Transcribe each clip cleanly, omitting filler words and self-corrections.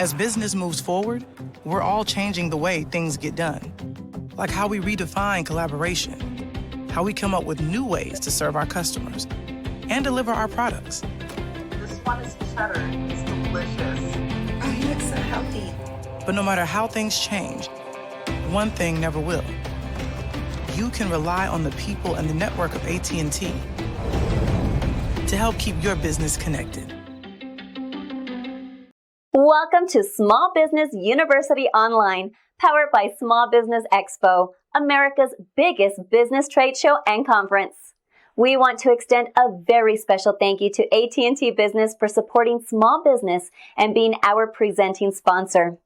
As business moves forward, we're all changing the way things get done. Like how we redefine collaboration, how we come up with new ways to serve our customers and deliver our products. This one is cheddar. It's delicious. Oh, you look so healthy. But no matter how things change, one thing never will. You can rely on the people and the network of AT&T to help keep your business connected. Welcome to Small Business University Online, powered by Small Business Expo, America's biggest business trade show and conference. We want to extend a very special thank you to AT&T Business for supporting small business and being our presenting sponsor.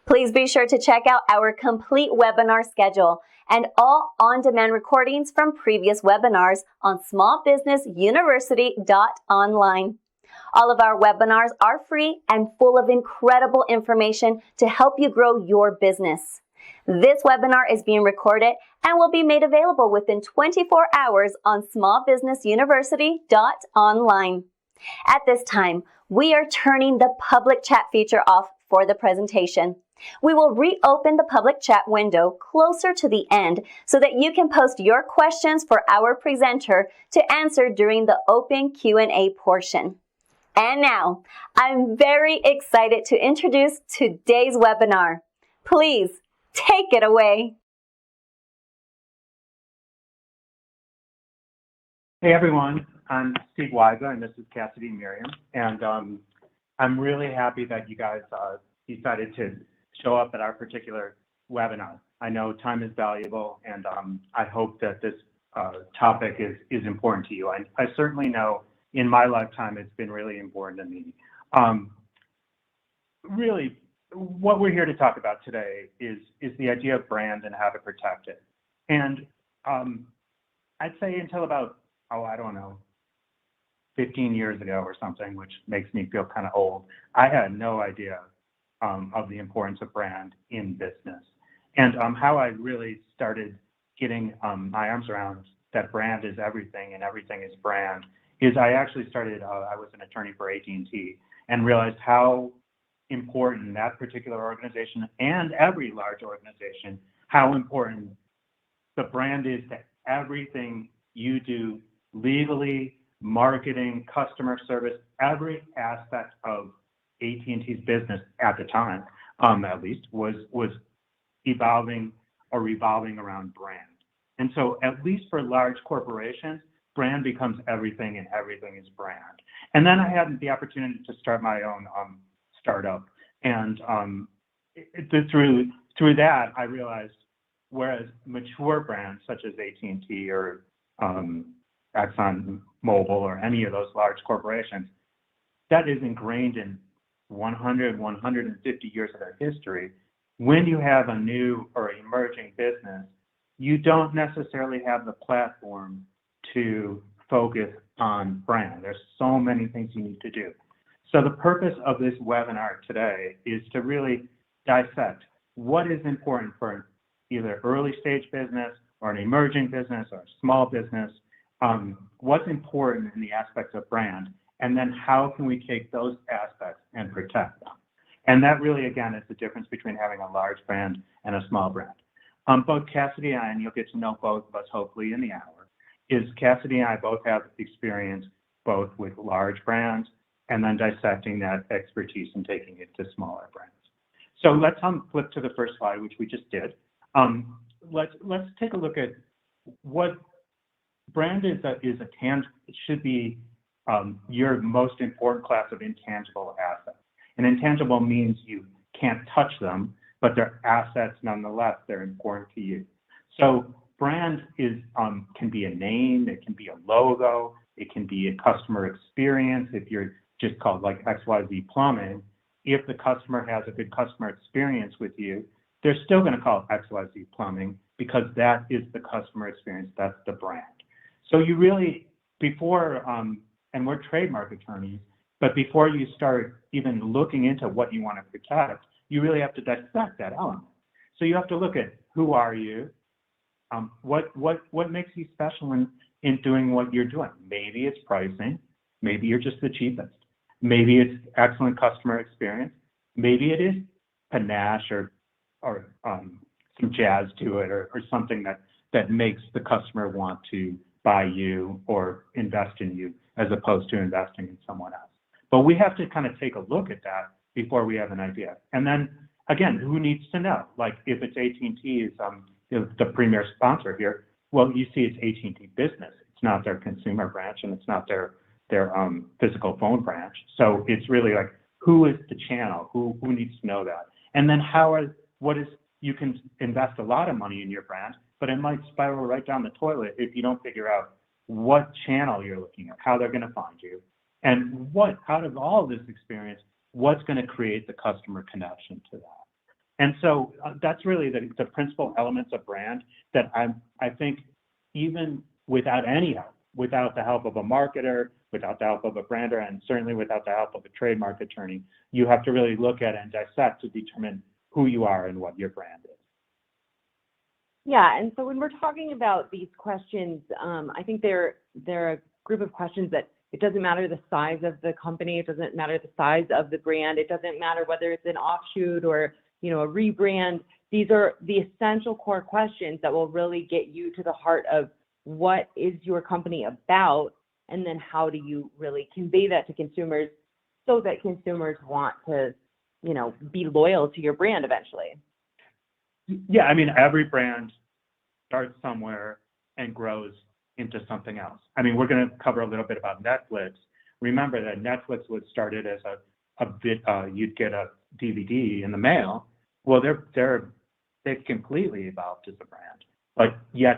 Please be sure to check out our complete webinar schedule and all on-demand recordings from previous webinars on smallbusinessuniversity.online. All of our webinars are free and full of incredible information to help you grow your business. This webinar is being recorded and will be made available within 24 hours on smallbusinessuniversity.online. At this time, we are turning the public chat feature off for the presentation. We will reopen the public chat window closer to the end so that you can post your questions for our presenter to answer during the open Q&A portion. And now, I'm very excited to introduce today's webinar. Please take it away. Hey everyone, I'm Steve Weigler and this is Cassidy Miriam. And I'm really happy that you guys decided to show up at our particular webinar. I know time is valuable and I hope that this topic is important to you. I certainly know in my lifetime, it's been really important to me. Really, what we're here to talk about today is the idea of brand and how to protect it. And I'd say until about, 15 years ago or something, which makes me feel kind of old, I had no idea of the importance of brand in business. And how I really started getting my arms around that brand is everything and everything is brand is I actually started, I was an attorney for AT&T and realized how important that particular organization and every large organization, how important the brand is to everything you do legally, marketing, customer service, every aspect of AT&T's business at the time, at least, was evolving or revolving around brand. And so at least for large corporations, brand becomes everything and everything is brand. And then I had the opportunity to start my own startup. And through that, I realized whereas mature brands such as AT&T or ExxonMobil or any of those large corporations, that is ingrained in 100, 150 years of their history. When you have a new or emerging business, you don't necessarily have the platform to focus on brand. There's so many things you need to do. So the purpose of this webinar today is to really dissect what is important for either early stage business or an emerging business or a small business, what's important in the aspects of brand, and then how can we take those aspects and protect them. And that really, again, is the difference between having a large brand and a small brand. Both Cassidy and I, and you'll get to know both of us hopefully in the hour, is Cassidy and I both have experience both with large brands and then dissecting that expertise and taking it to smaller brands. So let's flip to the first slide, which we just did. Let's take a look at what brand is. It should be your most important class of intangible assets. And intangible means you can't touch them, but they're assets nonetheless. They're important to you. So brand can be a name, it can be a logo, it can be a customer experience. If you're just called like XYZ Plumbing, if the customer has a good customer experience with you, they're still going to call it XYZ Plumbing because that is the customer experience, that's the brand. So you really, before, and we're trademark attorneys, but before you start even looking into what you want to protect, you really have to dissect that element. So you have to look at who are you, what makes you special in doing what you're doing. Maybe it's pricing, maybe you're just the cheapest, maybe it's excellent customer experience, maybe it is panache or some jazz to it, or something that makes the customer want to buy you or invest in you as opposed to investing in someone else. But we have to kind of take a look at that before we have an idea. And then again, who needs to know? Like if it's AT&T is the premier sponsor here, well, you see it's AT&T Business. It's not their consumer branch, and it's not their physical phone branch. So it's really like, who is the channel? Who needs to know that? And then you can invest a lot of money in your brand, but it might spiral right down the toilet if you don't figure out what channel you're looking at, how they're going to find you, and what, out of all this experience, what's going to create the customer connection to that. And so that's really the principal elements of brand that I think even without any help, without the help of a marketer, without the help of a brander, and certainly without the help of a trademark attorney, you have to really look at and dissect to determine who you are and what your brand is. Yeah, and so when we're talking about these questions, I think they're a group of questions that it doesn't matter the size of the company, it doesn't matter the size of the brand, it doesn't matter whether it's an offshoot or a rebrand. These are the essential core questions that will really get you to the heart of what is your company about, and then how do you really convey that to consumers so that consumers want to, be loyal to your brand eventually. Yeah, I mean, every brand starts somewhere and grows into something else. I mean, we're going to cover a little bit about Netflix. Remember that Netflix was started as you'd get a DVD in the mail. Well, they've completely evolved as a brand, but yet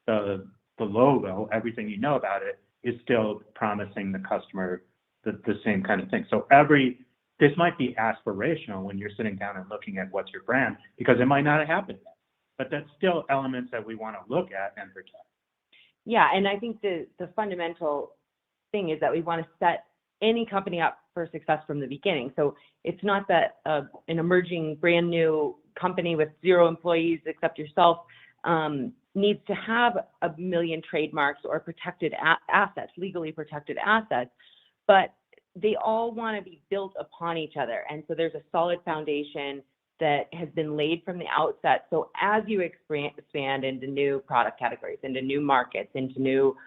the logo, everything you know about it, is still promising the customer the same kind of thing. So this might be aspirational when you're sitting down and looking at what's your brand, because it might not have happened yet, but that's still elements that we want to look at and protect. Yeah, and I think the fundamental thing is that we want to set any company up for success from the beginning. So it's not that an emerging brand new company with 0 employees except yourself needs to have 1 million trademarks or protected assets, legally protected assets, but they all want to be built upon each other. And so there's a solid foundation that has been laid from the outset. So as you expand into new product categories, into new markets, into new,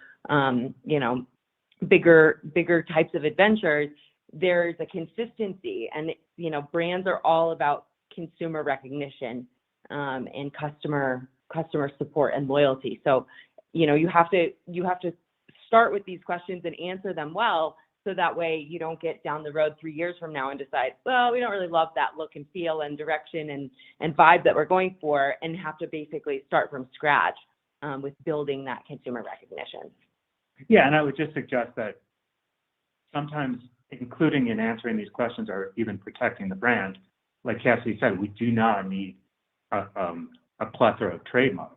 bigger types of adventures, there's a consistency. And, brands are all about consumer recognition and customer support and loyalty. So, you have to start with these questions and answer them well, so that way you don't get down the road 3 years from now and decide, well, we don't really love that look and feel and direction and vibe that we're going for, and have to basically start from scratch with building that consumer recognition. Yeah, and I would just suggest that sometimes including in answering these questions or even protecting the brand, like Cassie said, we do not need a plethora of trademarks.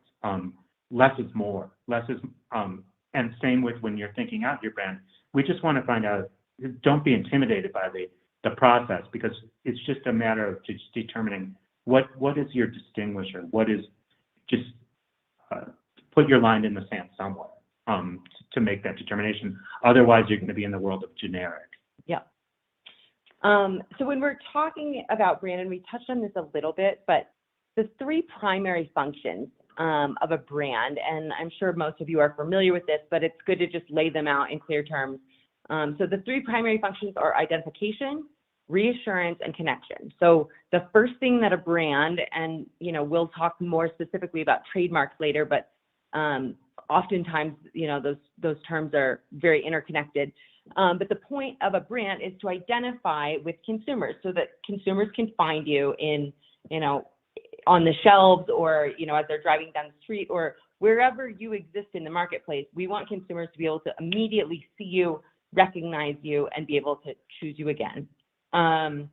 Less is more. And same with when you're thinking out your brand. We just want to find out, don't be intimidated by the process, because it's just a matter of just determining what is your distinguisher, what is just put your line in the sand somewhere to make that determination. Otherwise, you're going to be in the world of generic. Yeah. So when we're talking about brand, and we touched on this a little bit, but the 3 primary functions of a brand, and I'm sure most of you are familiar with this, but it's good to just lay them out in clear terms. So the 3 primary functions are identification, reassurance, and connection. So the first thing that a brand, and we'll talk more specifically about trademarks later, but oftentimes those terms are very interconnected. But the point of a brand is to identify with consumers so that consumers can find you in on the shelves, or as they're driving down the street, or wherever you exist in the marketplace. We want consumers to be able to immediately see you, recognize you, and be able to choose you again. The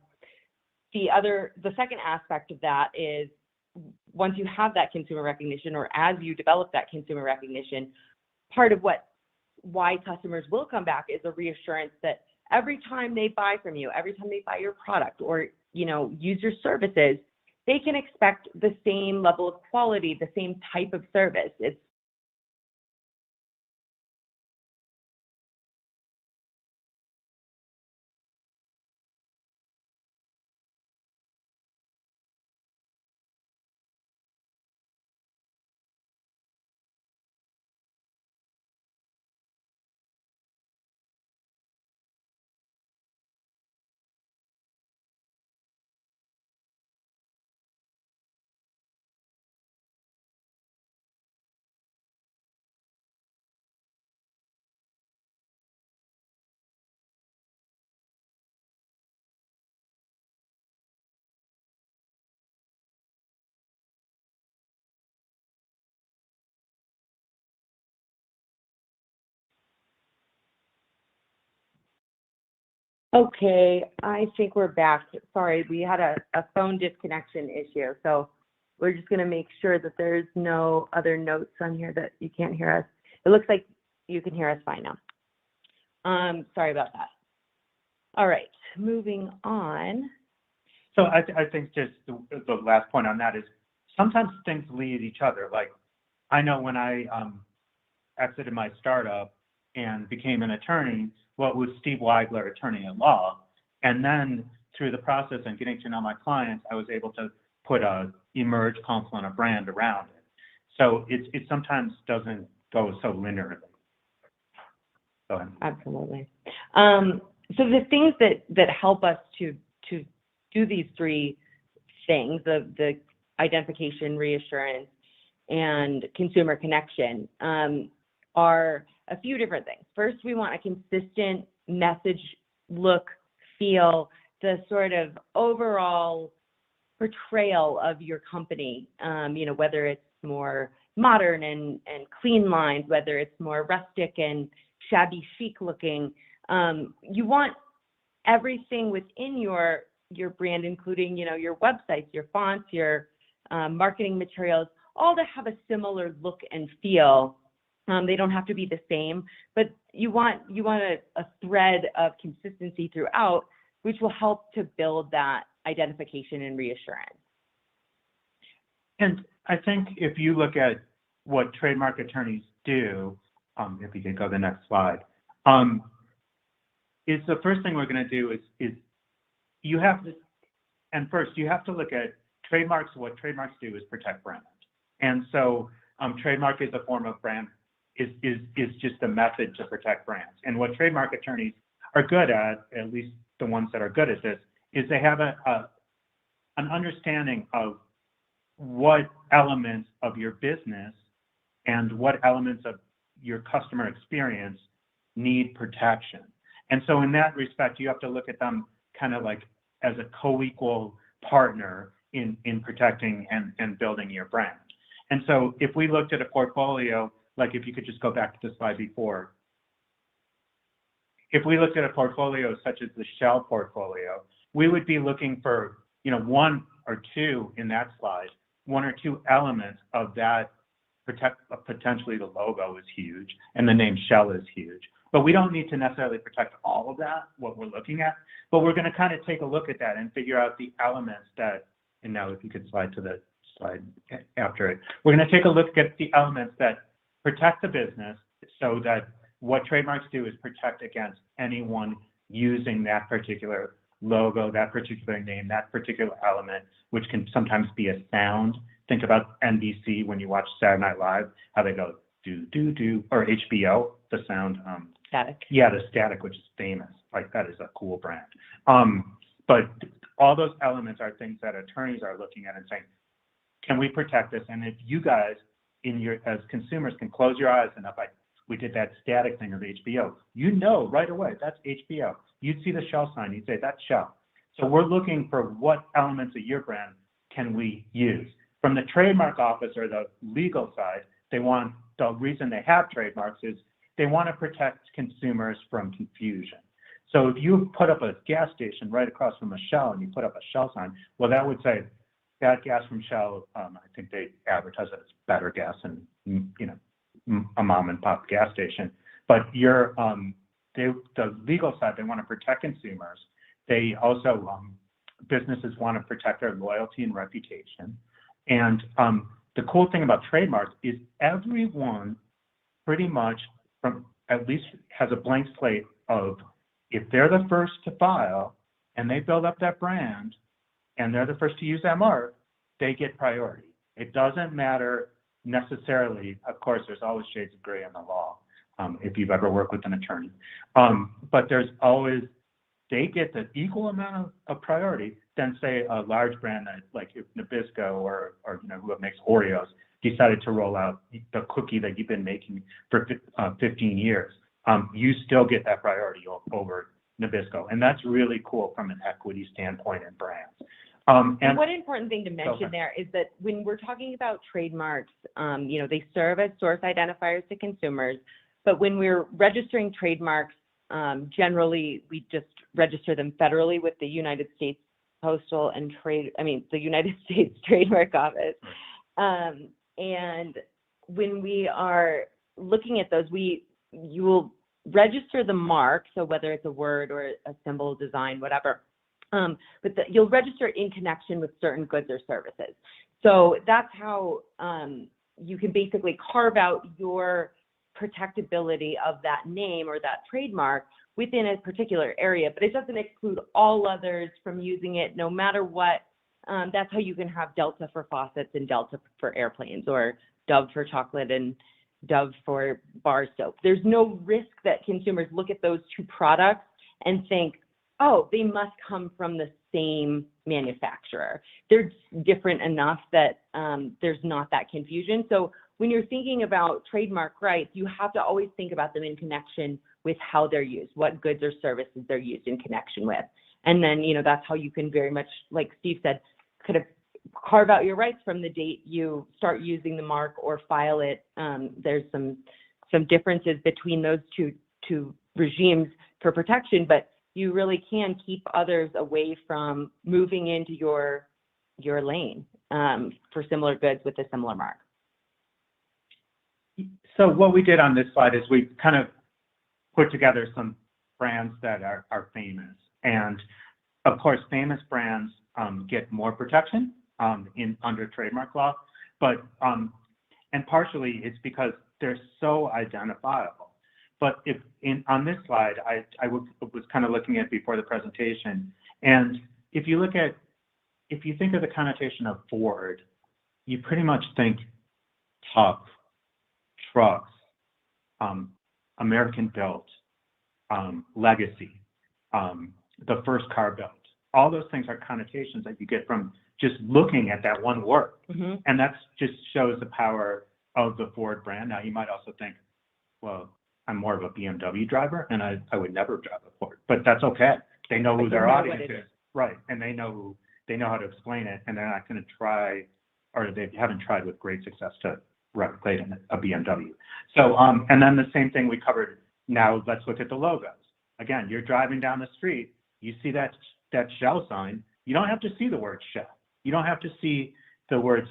second aspect of that is, once you have that consumer recognition, or as you develop that consumer recognition, part of why customers will come back is a reassurance that every time they buy from you, every time they buy your product or use your services, they can expect the same level of quality, the same type of service. It's Okay, I think we're back. Sorry, we had a phone disconnection issue, so we're just going to make sure that there's no other notes on here that you can't hear us. It looks like you can hear us fine now. Sorry about that. All right, moving on. So I think just the last point on that is sometimes things lead each other. Like I know when I exited my startup and became an attorney, well, it was Steve Weigler, attorney at law. And then through the process and getting to know my clients, I was able to put a EmergeCounsel and a brand around it. So it sometimes doesn't go so linearly. Go ahead. Absolutely. So the things that help us to do these three things, the identification, reassurance, and consumer connection, are a few different things. First, we want a consistent message, look, feel, the sort of overall portrayal of your company, whether it's more modern and clean lines, whether it's more rustic and shabby chic looking. You want everything within your brand, including, your websites, your fonts, your marketing materials, all to have a similar look and feel. They don't have to be the same, but you want a thread of consistency throughout, which will help to build that identification and reassurance. And I think if you look at what trademark attorneys do, if you could go to the next slide, is the first thing we're going to do is you have to, and first you have to look at trademarks. What trademarks do is protect brand. And so trademark is a form of brand, is just a method to protect brands. And what trademark attorneys are good at least the ones that are good at this, is they have an understanding of what elements of your business and what elements of your customer experience need protection. And so in that respect, you have to look at them kind of like as a co-equal partner in protecting and building your brand. And so if we looked at a portfolio, like if you could just go back to the slide before, if we looked at a portfolio such as the Shell portfolio, we would be looking for, one or two in that slide, one or two elements of that potentially the logo is huge and the name Shell is huge. But we don't need to necessarily protect all of that, what we're looking at, but we're going to kind of take a look at that and figure out the elements that, and now if you could slide to the slide after it, we're going to take a look at the elements that protect the business so that what trademarks do is protect against anyone using that particular logo, that particular name, that particular element, which can sometimes be a sound. Think about NBC when you watch Saturday Night Live, how they go do, do, do, or HBO, the sound. Static. Yeah, the static, which is famous. Like that is a cool brand. But all those elements are things that attorneys are looking at and saying, can we protect this? And if you guys as consumers can close your eyes and we did that static thing of HBO, right away, that's HBO. You'd see the Shell sign, you'd say, that's Shell. So we're looking for what elements of your brand can we use. From the trademark office or the legal side, the reason they have trademarks is they want to protect consumers from confusion. So if you put up a gas station right across from a Shell and you put up a Shell sign, well, that would say that gas from Shell, I think they advertise that it's better gas than, a mom and pop gas station. But the legal side, they want to protect consumers. They also, businesses want to protect their loyalty and reputation. And the cool thing about trademarks is everyone pretty much at least has a blank slate of, if they're the first to file and they build up that brand and they're the first to use that mark, they get priority. It doesn't matter necessarily, of course, there's always shades of gray in the law, if you've ever worked with an attorney. But there's always, they get the equal amount of priority than say a large brand that, like if Nabisco or who makes Oreos decided to roll out the cookie that you've been making for 15 years. You still get that priority over Nabisco. And that's really cool from an equity standpoint in brands. And one important thing to mention there is that when we're talking about trademarks, they serve as source identifiers to consumers, but when we're registering trademarks Generally, we just register them federally with the United States the United States Trademark Office. And when we are looking at those, you will register the mark, so whether it's a word or a symbol, design, whatever, but you'll register in connection with certain goods or services. So that's how you can basically carve out your protectability of that name or that trademark within a particular area, but it doesn't exclude all others from using it no matter what. That's how you can have Delta for faucets and Delta for airplanes, or Dove for chocolate and Dove for bar soap. There's no risk that consumers look at those two products and think, oh, they must come from the same manufacturer. They're different enough that there's not that confusion. So when you're thinking about trademark rights, you have to always think about them in connection with how they're used, what goods or services they're used in connection with. And then, that's how you can very much, like Steve said, kind of carve out your rights from the date you start using the mark or file it. There's some differences between those two regimes for protection, but you really can keep others away from moving into your lane for similar goods with a similar mark. So what we did on this slide is we kind of put together some brands that are famous. And of course, famous brands get more protection under trademark law, but and partially it's because they're so identifiable. But on this slide, I was kind of looking at before the presentation, and if you think of the connotation of Ford, you pretty much think tough, trucks, American built, legacy, the first car built. All those things are connotations that you get from just looking at that one word. Mm-hmm. And that just shows the power of the Ford brand. Now, you might also think, well, I'm more of a BMW driver, and I would never drive a Ford, but that's okay. They know who their audience is, right? And they know how to explain it, and they're not going to try, or they haven't tried with great success to replicate a BMW. So, and then the same thing we covered. Now let's look at the logos. Again, you're driving down the street, you see that Shell sign. You don't have to see the word Shell. You don't have to see the words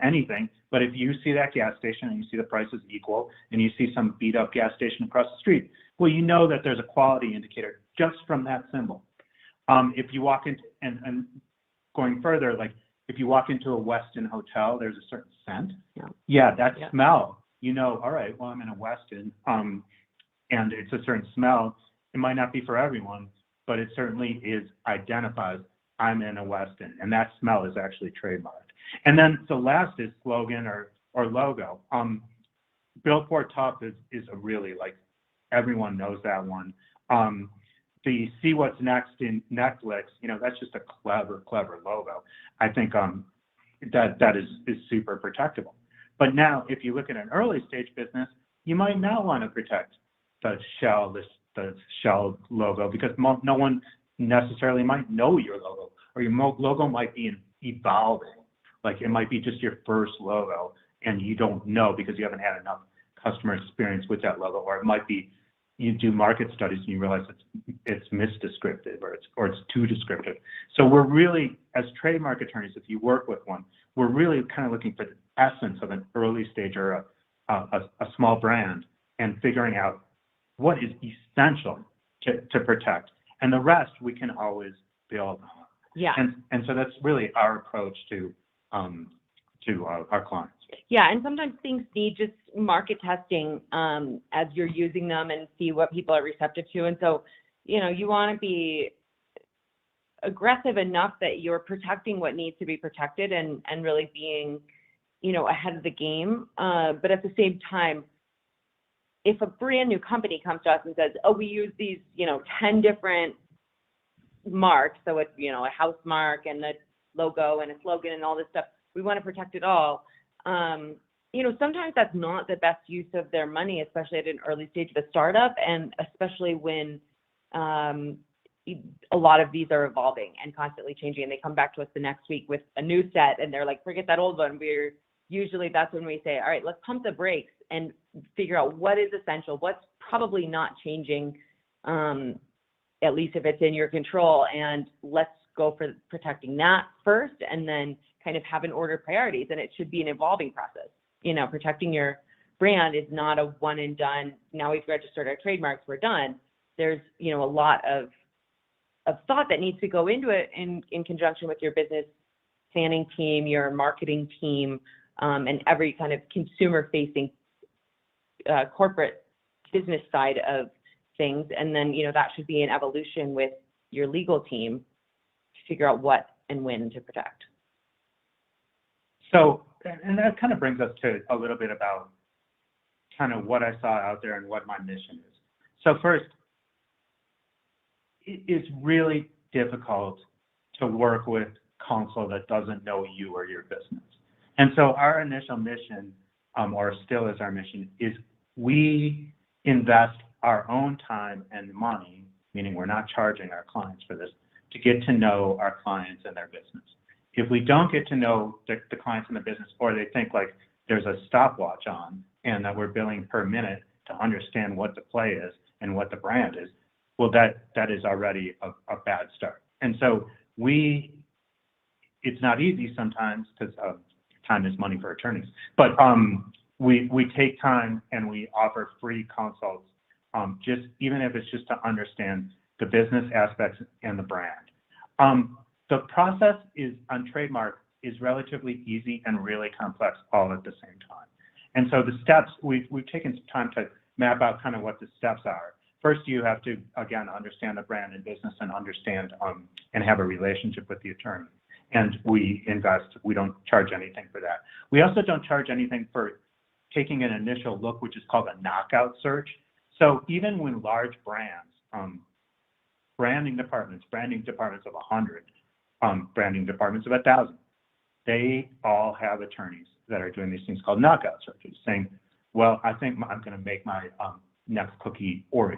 anything. But if you see that gas station and you see the price is equal, and you see some beat up gas station across the street, well, you know that there's a quality indicator just from that symbol. If you walk into, and going further, like if you walk into a Westin hotel, there's a certain scent. Yeah, that smell, all right, well, I'm in a Westin, and it's a certain smell. It might not be for everyone, but it certainly identifies I'm in a Westin, and that smell is actually trademarked. And then the last is slogan or logo. Built for Tough is a really, like, everyone knows that one. The See What's Next in Netflix, that's just a clever logo. I think that is super protectable. But now, if you look at an early stage business, you might not want to protect the Shell logo, because no one necessarily might know your logo, or your logo might be evolving. Like it might be just your first logo and you don't know because you haven't had enough customer experience with that logo, or it might be you do market studies and you realize it's misdescriptive or it's too descriptive. So we're really, as trademark attorneys, if you work with one, we're really kind of looking for the essence of an early stage or a small brand, and figuring out what is essential to protect, and the rest we can always build on. Yeah. And so that's really our approach to our clients. Yeah, and sometimes things need just market testing as you're using them and see what people are receptive to. And so, you want to be aggressive enough that you're protecting what needs to be protected and really being, ahead of the game. But at the same time, if a brand new company comes to us and says, oh, we use these, 10 different marks, so it's, a house mark and a logo and a slogan and all this stuff, we want to protect it all. Sometimes that's not the best use of their money, especially at an early stage of a startup, and especially when a lot of these are evolving and constantly changing, and they come back to us the next week with a new set and they're like, forget that old one. That's when we say, all right, let's pump the brakes and figure out what is essential, what's probably not changing at least if it's in your control, and let's go for protecting that first, and then kind of have an order of priorities. And it should be an evolving process. Protecting your brand is not a one and done. Now we've registered our trademarks, we're done. There's, a lot of thought that needs to go into it in conjunction with your business planning team, your marketing team, and every kind of consumer-facing corporate business side of things. And then, that should be an evolution with your legal team to figure out what and when to protect. So, and that kind of brings us to a little bit about kind of what I saw out there and what my mission is. So first, it's really difficult to work with counsel that doesn't know you or your business. And so our initial mission, or still is our mission, is we invest our own time and money, meaning we're not charging our clients for this, to get to know our clients and their business. If we don't get to know the clients and the business, or they think like there's a stopwatch on and that we're billing per minute to understand what the play is and what the brand is, well, that is already a bad start. And so it's not easy sometimes because time is money for attorneys, but we take time and we offer free consults, just even if it's just to understand the business aspects and the brand. The process on Trademark is relatively easy and really complex all at the same time. And so the steps, we've taken some time to map out kind of what the steps are. First, you have to, again, understand the brand and business and understand and have a relationship with the attorney. And we don't charge anything for that. We also don't charge anything for taking an initial look, which is called a knockout search. So even when large brands, branding departments of 100, branding departments of 1,000, they all have attorneys that are doing these things called knockout searches, saying, well, I think I'm going to make my next cookie Oreo.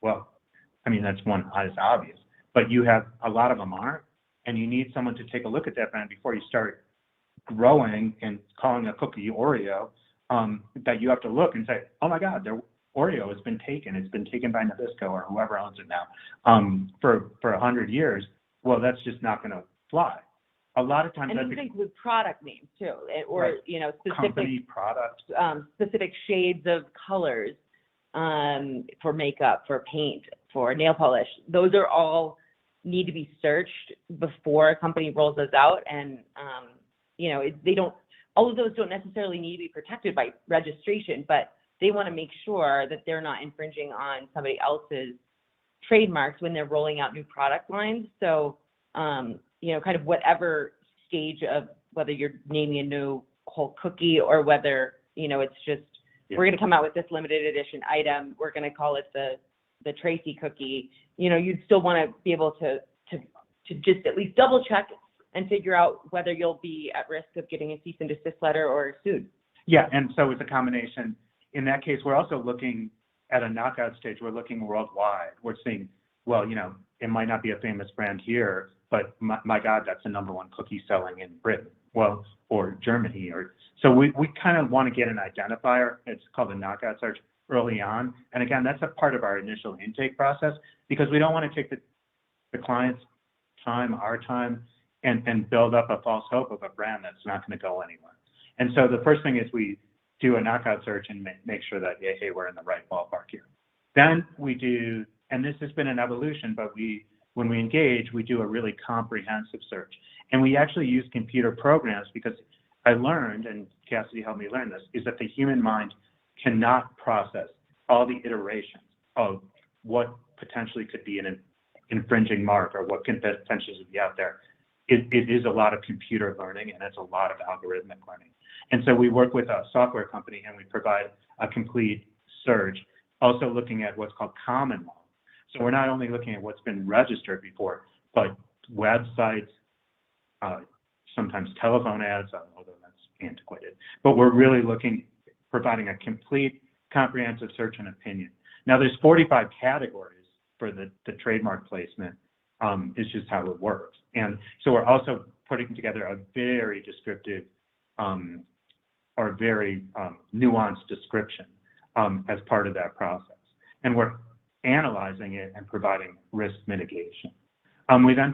Well, I mean, that's one is obvious, but you have a lot of them aren't, and you need someone to take a look at that brand before you start growing and calling a cookie Oreo, that you have to look and say, oh my God, their Oreo has been taken. It's been taken by Nabisco or whoever owns it now for 100 years. Well, that's just not going to fly. A lot of times, and these include product names too, or right. Specific company products, specific shades of colors for makeup, for paint, for nail polish. Those are all need to be searched before a company rolls those out, and they don't. All of those don't necessarily need to be protected by registration, but they want to make sure that they're not infringing on somebody else's trademarks when they're rolling out new product lines. So, kind of whatever stage of whether you're naming a new whole cookie or whether, it's just, we're going to come out with this limited edition item, we're going to call it the Tracy cookie, you'd still want to be able to just at least double check and figure out whether you'll be at risk of getting a cease and desist letter or sued. Yeah, and so it's a combination. In that case, we're also looking at a knockout stage. We're looking worldwide. We're seeing, well, it might not be a famous brand here, but my God, that's the #1 cookie selling in Britain, well, or Germany. So we kind of want to get an identifier. It's called a knockout search early on. And again, that's a part of our initial intake process because we don't want to take the client's time, our time, and build up a false hope of a brand that's not going to go anywhere. And so the first thing is we do a knockout search and make sure that, hey, we're in the right ballpark here. Then we do, and this has been an evolution, but when we engage, we do a really comprehensive search. And we actually use computer programs because I learned, and Cassidy helped me learn this, is that the human mind cannot process all the iterations of what potentially could be an infringing mark or what can potentially be out there. It is a lot of computer learning and it's a lot of algorithmic learning. And so we work with a software company and we provide a complete search, also looking at what's called common law. So we're not only looking at what's been registered before, but websites, sometimes telephone ads, although that's antiquated. But we're really providing a complete, comprehensive search and opinion. Now there's 45 categories for the trademark placement. It's just how it works. And so we're also putting together a very descriptive or very nuanced description as part of that process. And we're analyzing it and providing risk mitigation. We then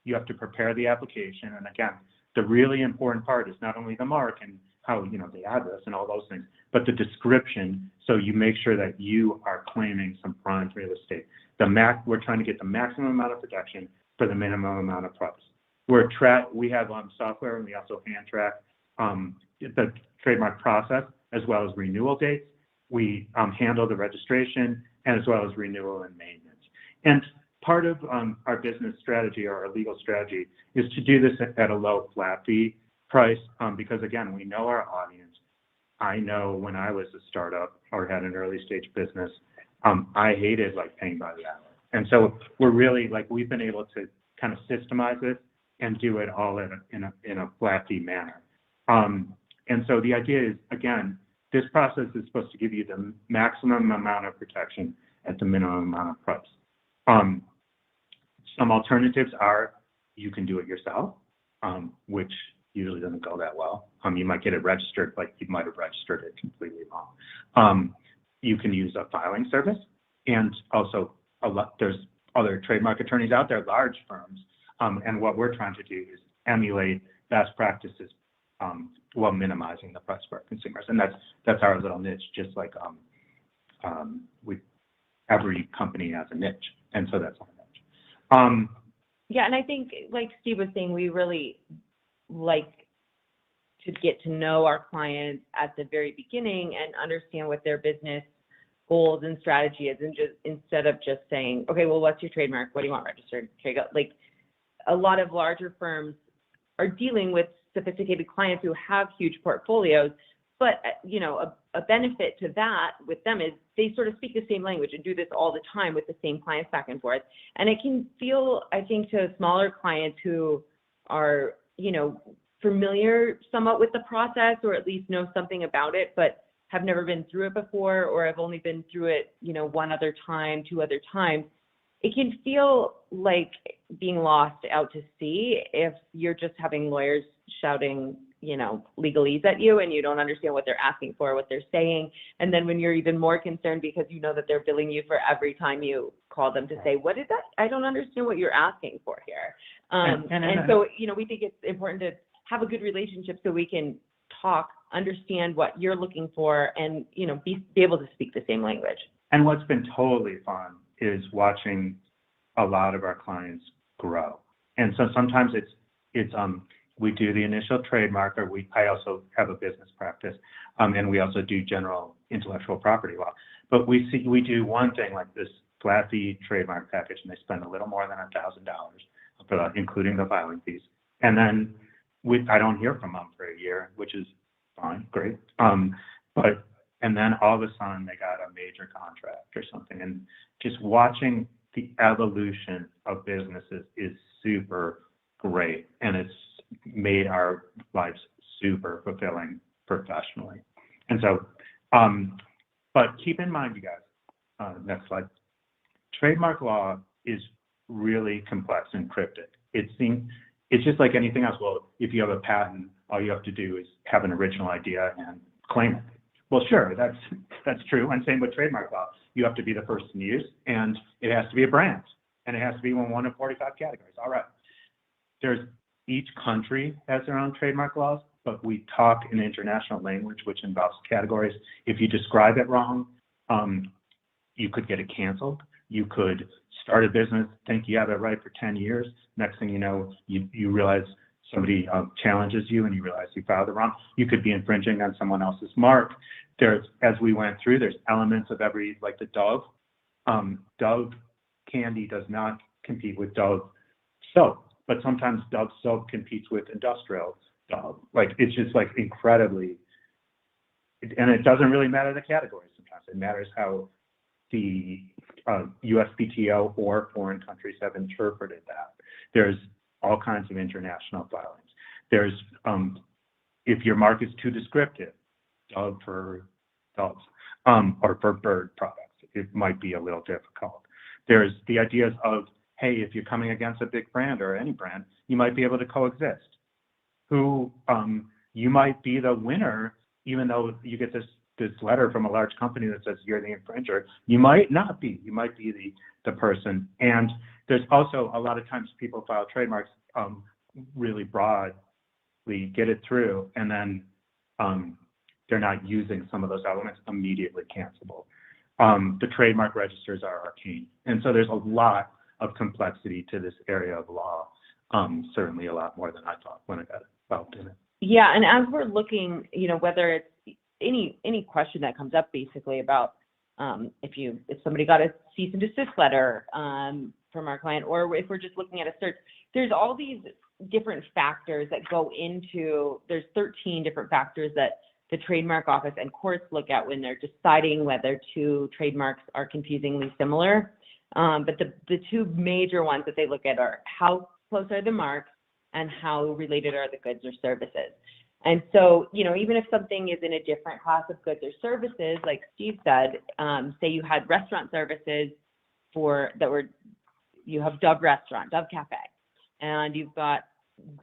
you have to prepare the application. And again, the really important part is not only the mark and how, the address and all those things, but the description. So you make sure that you are claiming some prime real estate. We're trying to get the maximum amount of protection for the minimum amount of price. We have software, and we also hand track the trademark process as well as renewal dates. We handle the registration and as well as renewal and maintenance. And part of our business strategy or our legal strategy is to do this at a low flat fee price because, again, we know our audience. I know when I was a startup or had an early stage business, I hated paying by the hour. And so we're really we've been able to kind of systemize it and do it all in a flat fee manner. And so the idea is, again, this process is supposed to give you the maximum amount of protection at the minimum amount of price. Some alternatives are you can do it yourself, which usually doesn't go that well. You might get it registered, but you might have registered it completely wrong. You can use a filing service, and also there's other trademark attorneys out there, large firms, and what we're trying to do is emulate best practices while minimizing the price for our consumers, and that's our little niche. Just like every company has a niche, and so that's our niche. Yeah, and I think, like Steve was saying, we really like to get to know our clients at the very beginning and understand what their business goals and strategy is, and just instead of just saying, okay, well, what's your trademark? What do you want registered? Okay, go. A lot of larger firms are dealing with sophisticated clients who have huge portfolios, but a benefit to that with them is they sort of speak the same language and do this all the time with the same clients back and forth. And it can feel, I think, to smaller clients who are, familiar somewhat with the process, or at least know something about it, but have never been through it before, or have only been through it, one other time, two other times. It can feel like being lost out to sea if you're just having lawyers shouting, legalese at you, and you don't understand what they're asking for, what they're saying. And then when you're even more concerned because you know that they're billing you for every time you call them to say, what is that? I don't understand what you're asking for here. So, we think it's important to have a good relationship so we can talk, understand what you're looking for, and, be able to speak the same language. And what's been totally fun is watching a lot of our clients grow. And so sometimes it's we do the initial trademark, or I also have a business practice, and we also do general intellectual property law. But we do one thing like this flat fee trademark package, and they spend a little more than $1,000 for that, including the filing fees. And then I don't hear from them for a year, which is fine, great. And then all of a sudden they got a major contract or something, and just watching the evolution of businesses is super great, and it's made our lives super fulfilling professionally. And so, but keep in mind, you guys, next slide, trademark law is really complex and cryptic. It's just like anything else. Well, if you have a patent, all you have to do is have an original idea and claim it. Well, sure, that's true. And same with trademark law. You have to be the first in use, and it has to be a brand, and it has to be one of 45 categories. All right. Each country has their own trademark laws, but we talk in international language, which involves categories. If you describe it wrong, you could get it canceled. You could start a business, think you have it right for 10 years. Next thing you know, you realize somebody challenges you and you realize you filed it wrong. You could be infringing on someone else's mark. As we went through, there's elements of every, like the Dove. Dove candy does not compete with Dove soap, but sometimes Dove soap competes with industrial Dove. It's just incredibly, and it doesn't really matter the category sometimes. It matters how the USPTO or foreign countries have interpreted that. There's all kinds of international filings. There's, if your mark is too descriptive, Dove for doves, or for bird products, it might be a little difficult. There's the ideas of, hey, if you're coming against a big brand or any brand, you might be able to coexist. You might be the winner, even though you get this this letter from a large company that says you're the infringer. You might not be. You might be the person. And there's also a lot of times people file trademarks really broadly, get it through, and then they're not using some of those elements, immediately cancelable. The trademark registers are arcane. And so there's a lot of complexity to this area of law, certainly a lot more than I thought when I got involved in it. Yeah, and as we're looking, whether it's any question that comes up basically about if somebody got a cease and desist letter from our client, or if we're just looking at a search, there's all these different factors that go into, there's 13 different factors that the trademark office and courts look at when they're deciding whether two trademarks are confusingly similar. But the two major ones that they look at are how close are the marks and how related are the goods or services. And so, even if something is in a different class of goods or services, like Steve said, say you had restaurant services you have Dove Restaurant, Dove Cafe, and you've got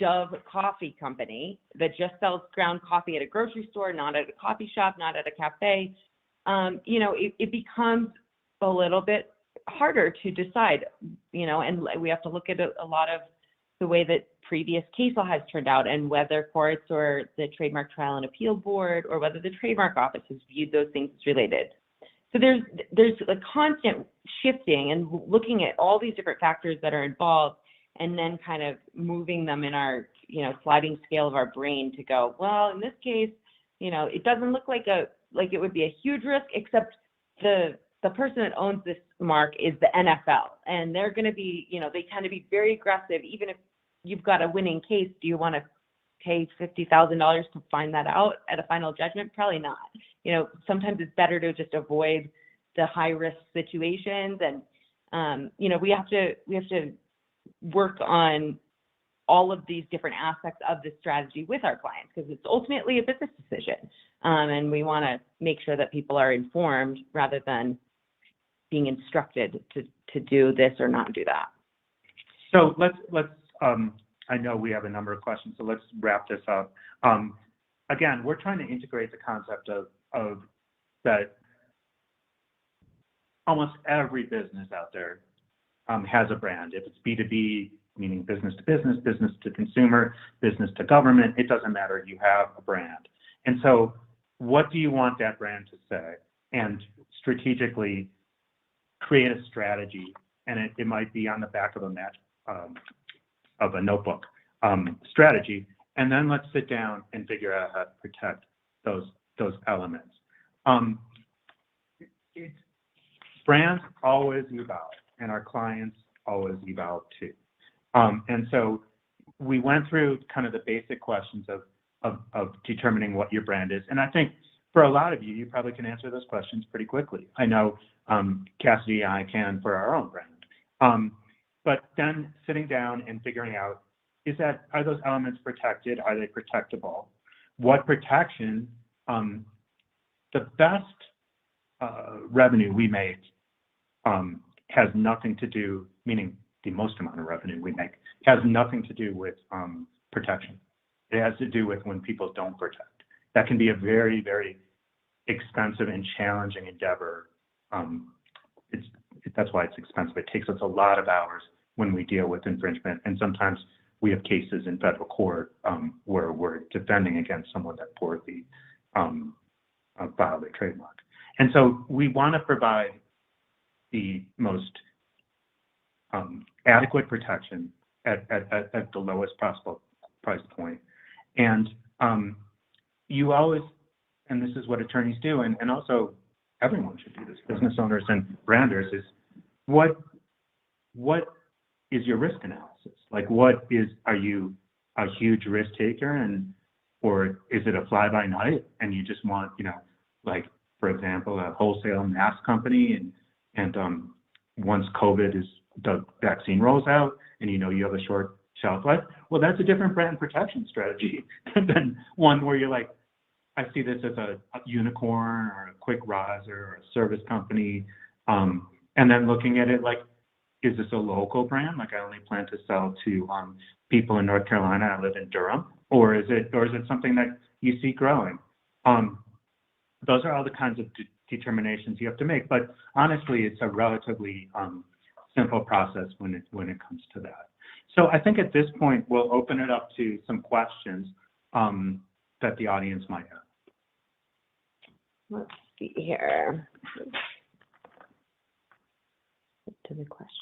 Dove Coffee Company that just sells ground coffee at a grocery store, not at a coffee shop, not at a cafe. It becomes a little bit harder to decide, and we have to look at a lot of the way that previous case law has turned out, and whether courts or the Trademark Trial and Appeal Board or whether the Trademark Office has viewed those things as related. So there's a constant shifting and looking at all these different factors that are involved, and then kind of moving them in our sliding scale of our brain to go, well, in this case, it doesn't look like it would be a huge risk, except the person that owns this mark is the NFL, and they're going to be, they tend to be very aggressive. Even if you've got a winning case, do you want to pay $50,000 to find that out at a final judgment? Probably not. Sometimes it's better to just avoid the high risk situations, and we have to work on all of these different aspects of the strategy with our clients, because it's ultimately a business decision, and we want to make sure that people are informed rather than being instructed to do this or not do that. So let's I know we have a number of questions, so let's wrap this up. Again, we're trying to integrate the concept of that almost every business out there has a brand. If it's B2B, meaning business to business, business to consumer, business to government, it doesn't matter, you have a brand. And so what do you want that brand to say? And strategically create a strategy, and it might be on the back of a notebook strategy, and then let's sit down and figure out how to protect those elements. Brands always evolve, and our clients always evolve too. And so we went through kind of the basic questions of determining what your brand is. And I think for a lot of you probably can answer those questions pretty quickly. I know Cassidy and I can for our own brand. But then sitting down and figuring out, are those elements protected? Are they protectable? What protection? The best revenue we make has nothing to do, meaning the most amount of revenue we make, has nothing to do with protection. It has to do with when people don't protect. That can be a very, very expensive and challenging endeavor. That's why it's expensive. It takes us a lot of hours when we deal with infringement, and sometimes we have cases in federal court where we're defending against someone that poorly filed a trademark. And so we want to provide the most adequate protection at the lowest possible price point. And you always, and this is what attorneys do, and also everyone should do this, business owners and branders, is what is your risk analysis? Like, are you a huge risk taker, or is it a fly by night and you just want, like, for example, a wholesale mask company, and once the vaccine rolls out and you have a short shelf life, well, that's a different brand protection strategy than one where you're like, I see this as a unicorn or a quick riser or a service company, and then looking at it like, is this a local brand? Like, I only plan to sell to people in North Carolina. I live in Durham, or is it something that you see growing? those are all the kinds of determinations you have to make. But honestly, it's a relatively simple process when it comes to that. So I think at this point, we'll open it up to some questions that the audience might have. Let's see here. To the question.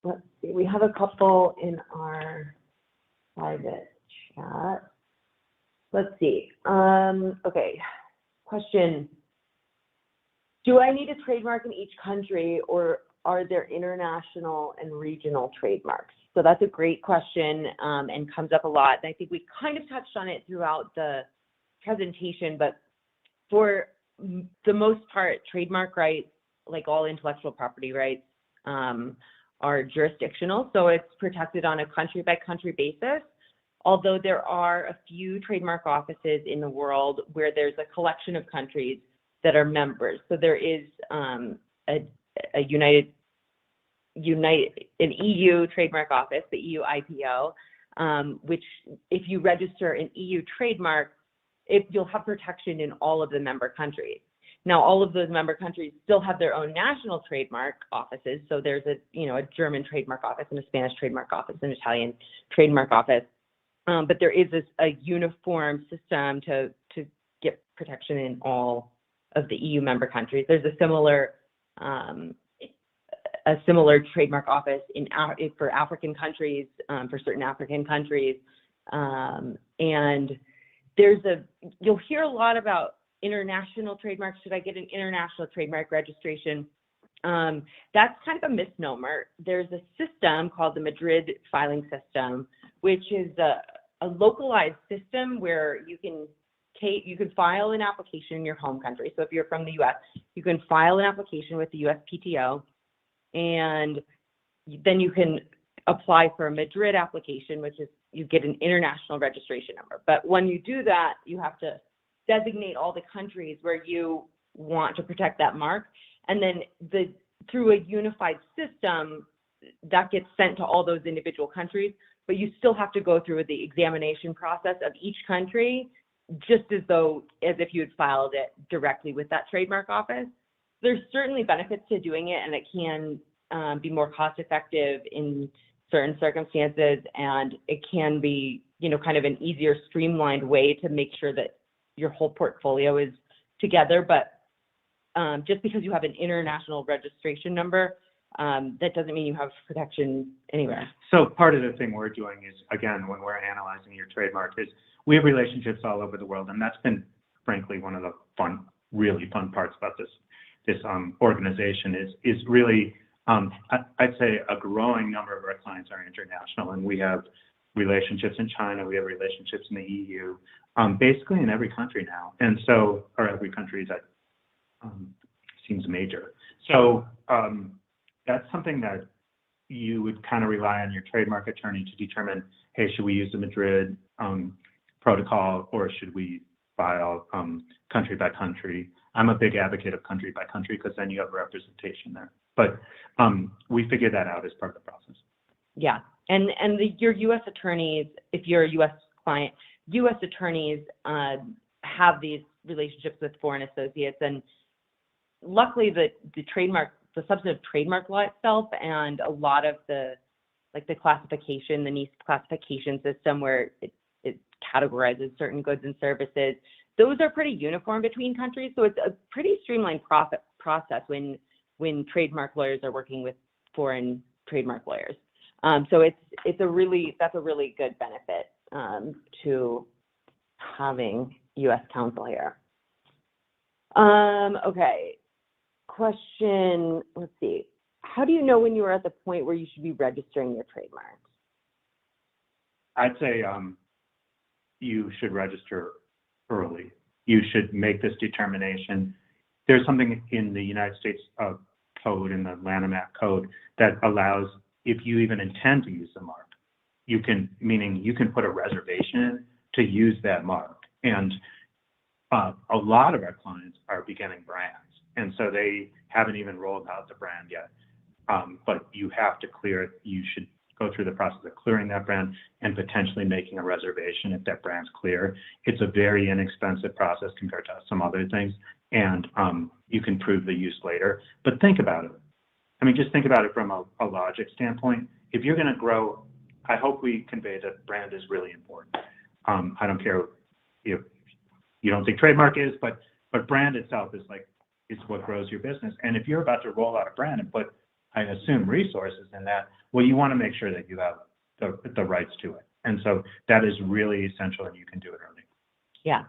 Let's see, we have a couple in our private chat. Let's see. Okay, question. Do I need a trademark in each country, or are there international and regional trademarks? So that's a great question and comes up a lot. And I think we kind of touched on it throughout the presentation, but for the most part, trademark rights, like all intellectual property rights, are jurisdictional. So it's protected on a country-by-country basis, although there are a few trademark offices in the world where there's a collection of countries that are members. So there is an EU trademark office, the EU IPO, which if you register an EU trademark, you'll have protection in all of the member countries. Now, all of those member countries still have their own national trademark offices. So there's a German trademark office and a Spanish trademark office, an Italian trademark office. But there is a uniform system to get protection in all of the EU member countries. There's a similar trademark office for African countries, for certain African countries. And you'll hear a lot about international trademarks. Should I get an international trademark registration? That's kind of a misnomer. There's a system called the Madrid filing system, which is a localized system where you can file an application in your home country. So if you're from the US, you can file an application with the USPTO, and then you can apply for a Madrid application, which is you get an international registration number. But when you do that, you have to designate all the countries where you want to protect that mark. And then through a unified system, that gets sent to all those individual countries, but you still have to go through the examination process of each country, just as if you had filed it directly with that trademark office. There's certainly benefits to doing it, and it can be more cost effective in certain circumstances, and it can be, kind of an easier, streamlined way to make sure that your whole portfolio is together. But just because you have an international registration number, that doesn't mean you have protection anywhere. So part of the thing we're doing is, again, when we're analyzing your trademark, is we have relationships all over the world, and that's been, frankly, one of the really fun parts about this organization is really, I'd say a growing number of our clients are international, and we have relationships in China, we have relationships in the EU, basically in every country now, or every country that seems major. So that's something that you would kind of rely on your trademark attorney to determine, hey, should we use the Madrid protocol, or should we file country by country? I'm a big advocate of country by country because then you have representation there. But we figured that out as part of the process. Yeah, and your U.S. attorneys, if you're a U.S. client, U.S. attorneys have these relationships with foreign associates, and luckily the substantive trademark law itself, and a lot of the classification, the NICE classification system where it categorizes certain goods and services, those are pretty uniform between countries. So it's a pretty streamlined process when trademark lawyers are working with foreign trademark lawyers. So that's a really good benefit to having U.S. counsel here. Okay. Question, let's see. How do you know when you are at the point where you should be registering your trademark? I'd say you should register early. You should make this determination. There's something in the United States code, in the Lanham Act code, that allows, if you even intend to use the mark, meaning you can put a reservation in to use that mark. And a lot of our clients are beginning brands, and so they haven't even rolled out the brand yet. but you have to clear it. You should go through the process of clearing that brand and potentially making a reservation if that brand's clear. It's a very inexpensive process compared to some other things, and you can prove the use later. But think about it. I mean, just think about it from a logic standpoint. If you're going to grow, I hope we convey that brand is really important. I don't care if you don't think trademark is, but brand itself is what grows your business. And if you're about to roll out a brand and put, I assume, resources in that, well, you want to make sure that you have the rights to it. And so that is really essential, and you can do it early. Yeah.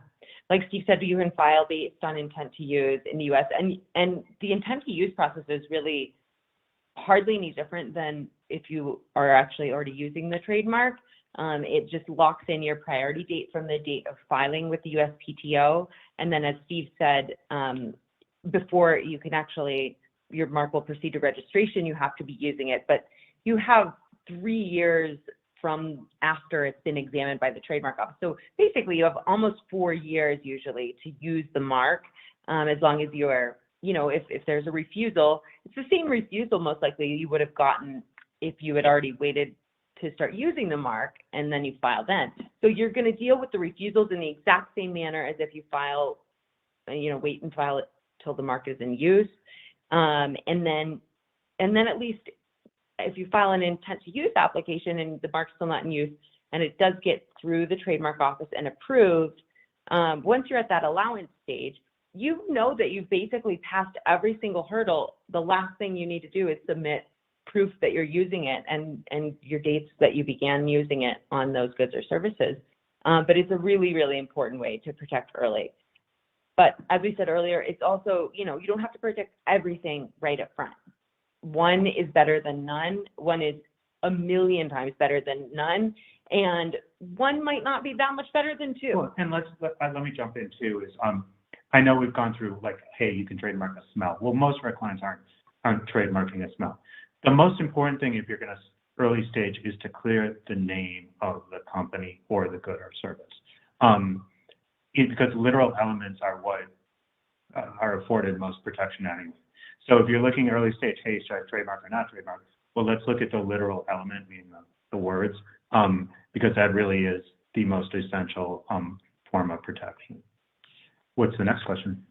Like Steve said, you can file based on intent to use in the US, and the intent to use process is really hardly any different than if you are actually already using the trademark. It just locks in your priority date from the date of filing with the USPTO. And then, as Steve said, before you can actually, your mark will proceed to registration, you have to be using it. But you have 3 years from after it's been examined by the trademark office. So basically, you have almost 4 years usually to use the mark, as long as you are, if there's a refusal, it's the same refusal most likely you would have gotten if you had already waited to start using the mark and then you file then. So you're going to deal with the refusals in the exact same manner as if you file, wait and file it till the mark is in use. And then at least if you file an intent to use application and the mark's still not in use and it does get through the trademark office and approved, once you're at that allowance stage, you know that you've basically passed every single hurdle. The last thing you need to do is submit proof that you're using it and your dates that you began using it on those goods or services. But it's a really, really important way to protect early. But as we said earlier, it's also, you don't have to protect everything right up front. One is better than none. One is a million times better than none. And one might not be that much better than two. Well, and let me jump in too. I know we've gone through hey, you can trademark a smell. Well, most of our clients aren't trademarking a smell. The most important thing if you're going to early stage is to clear the name of the company or the good or service. Because literal elements are what are afforded most protection anyway. So if you're looking early stage, hey, should I trademark or not trademark? Well, let's look at the literal element, meaning the words, because that really is the most essential form of protection. What's the next question?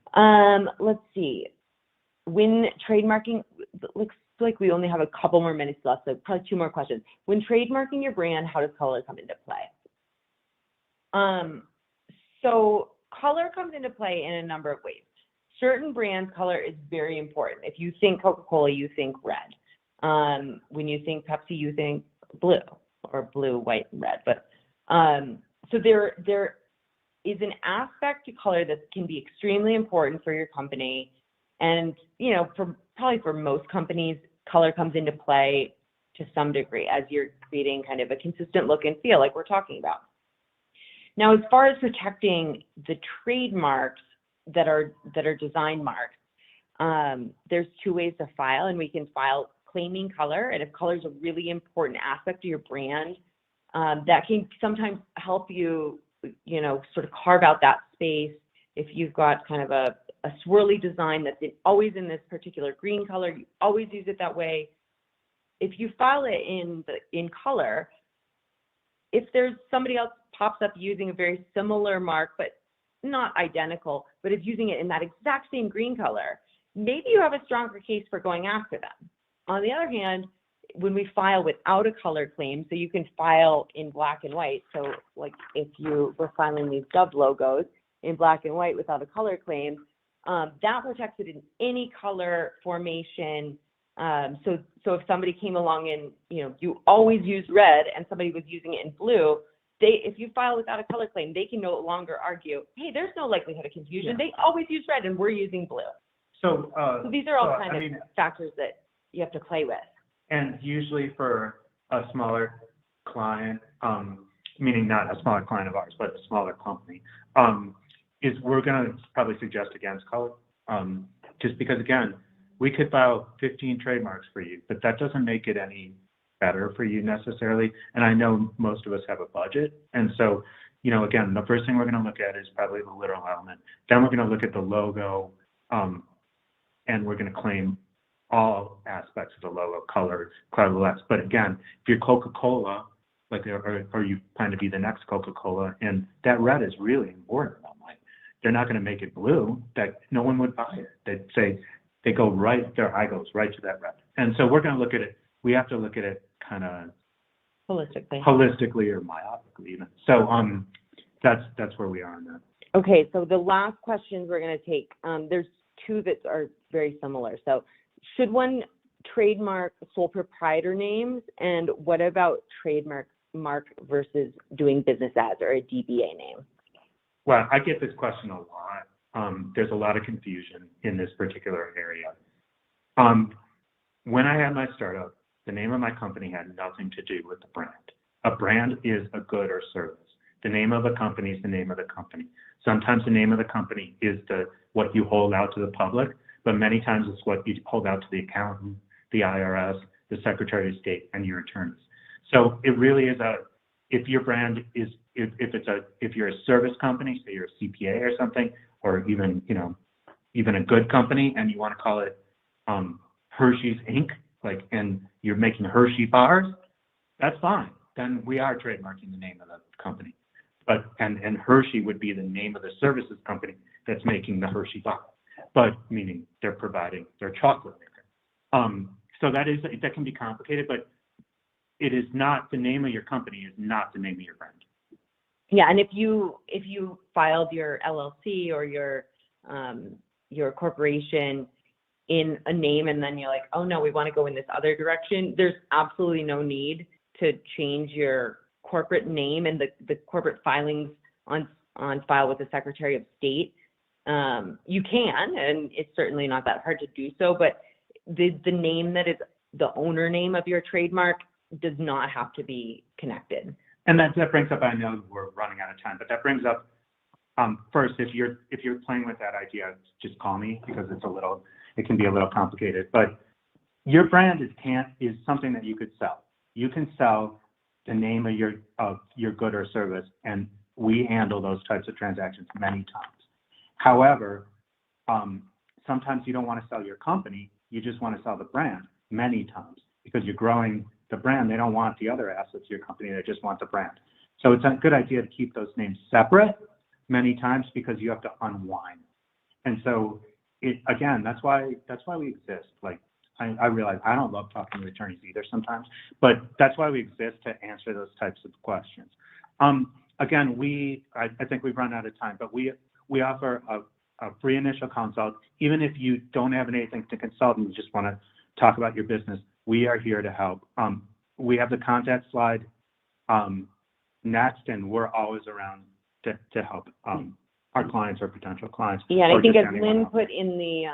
Let's see. When trademarking, looks like we only have a couple more minutes left, so probably 2 more questions. When trademarking your brand, how does color come into play? So color comes into play in a number of ways. Certain brands' color is very important. If you think Coca-Cola, you think red. When you think Pepsi, you think blue, or blue, white, and red. But so there is an aspect to color that can be extremely important for your company. And, probably for most companies, color comes into play to some degree as you're creating kind of a consistent look and feel like we're talking about. Now, as far as protecting the trademarks that are design marks, there's 2 ways to file, and we can file claiming color. And if color is a really important aspect of your brand, that can sometimes help you, sort of carve out that space. If you've got kind of a swirly design that's always in this particular green color, you always use it that way. If you file it in color, if there's somebody else pops up using a very similar mark, but not identical, but is using it in that exact same green color, maybe you have a stronger case for going after them. On the other hand, when we file without a color claim, so you can file in black and white. So like if you were filing these Dove logos in black and white without a color claim, that protects it in any color formation. So if somebody came along and, you always use red and somebody was using it in blue, if you file without a color claim, they can no longer argue, hey, there's no likelihood of confusion. Yeah. They always use red and we're using blue. So these are all kind of factors that you have to play with. And usually for a smaller client, meaning not a smaller client of ours, but a smaller company, is we're going to probably suggest against color, just because, again, we could file 15 trademarks for you, but that doesn't make it any better for you necessarily. And I know most of us have a budget. And so, again, the first thing we're going to look at is probably the literal element. Then we're going to look at the logo, and we're going to claim all aspects of the logo, colorless. But again, if you're Coca-Cola, like, or you plan to be the next Coca-Cola, and that red is really important. I'm like, they're not going to make it blue. That no one would buy it. They'd say their eye goes right to that red. And so we're going to look at it. We have to look at it kind of holistically or myopically even. So that's where we are on that. Okay, so the last questions we're going to take, there's two that are very similar. So should one trademark sole proprietor names, and what about trademark versus doing business as, or a DBA name? Well, I get this question a lot. There's a lot of confusion in this particular area. When I had my startup, the name of my company had nothing to do with the brand. A brand is a good or service. The name of a company is the name of the company. Sometimes the name of the company is what you hold out to the public, but many times it's what you hold out to the accountant, the IRS, the Secretary of State, and your attorneys. So it really is if your brand is, if you're a service company, say you're a CPA or something, or even a good company, and you want to call it Hershey's Inc., and you're making Hershey bars, that's fine. Then we are trademarking the name of the company. But and Hershey would be the name of the services company that's making the Hershey bar, but meaning they're providing their chocolate maker. So that can be complicated, but it is not, the name of your company is not the name of your brand. Yeah, and if you filed your LLC or your corporation in a name, and then you're like, oh no, we want to go in this other direction, there's absolutely no need to change your corporate name and the corporate filings on file with the Secretary of State. You can, and it's certainly not that hard to do so, but the name that is the owner name of your trademark does not have to be connected. And that brings up, I know we're running out of time, but that brings up, first, if you're playing with that idea, just call me, because it can be a little complicated. But your brand is something that you could sell. You can sell the name of your good or service, and we handle those types of transactions many times. However, sometimes you don't want to sell your company, you just want to sell the brand many times, because you're growing the brand. They don't want the other assets of your company, they just want the brand. So it's a good idea to keep those names separate many times, because you have to unwind. And so again, that's why we exist. I realize I don't love talking to attorneys either sometimes, but that's why we exist, to answer those types of questions. Again, I think we've run out of time, but we offer a free initial consult. Even if you don't have anything to consult and you just want to talk about your business, we are here to help. We have the contact slide next, and we're always around to help our clients or potential clients. Yeah, and I think as Lynn put in the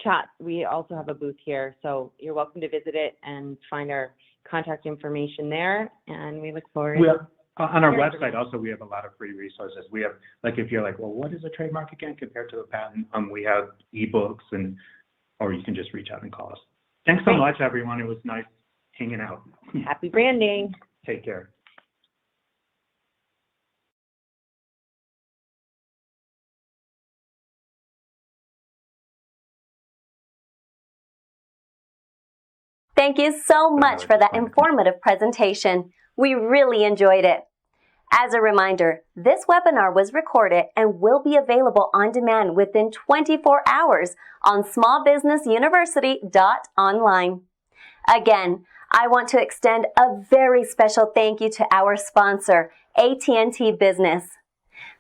chat, we also have a booth here, so you're welcome to visit it and find our contact information there, and we look forward. On our website also, we have a lot of free resources. We have, if you're like, well, what is a trademark again compared to a patent? We have ebooks, or you can just reach out and call us. Thanks so much, everyone. It was nice hanging out. Happy branding. Take care. Thank you so much for that informative presentation. We really enjoyed it. As a reminder, this webinar was recorded and will be available on demand within 24 hours on smallbusinessuniversity.online. Again, I want to extend a very special thank you to our sponsor, AT&T Business.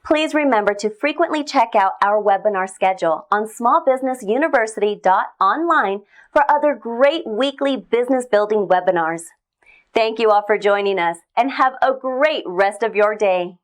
Please remember to frequently check out our webinar schedule on smallbusinessuniversity.online for other great weekly business building webinars. Thank you all for joining us, and have a great rest of your day.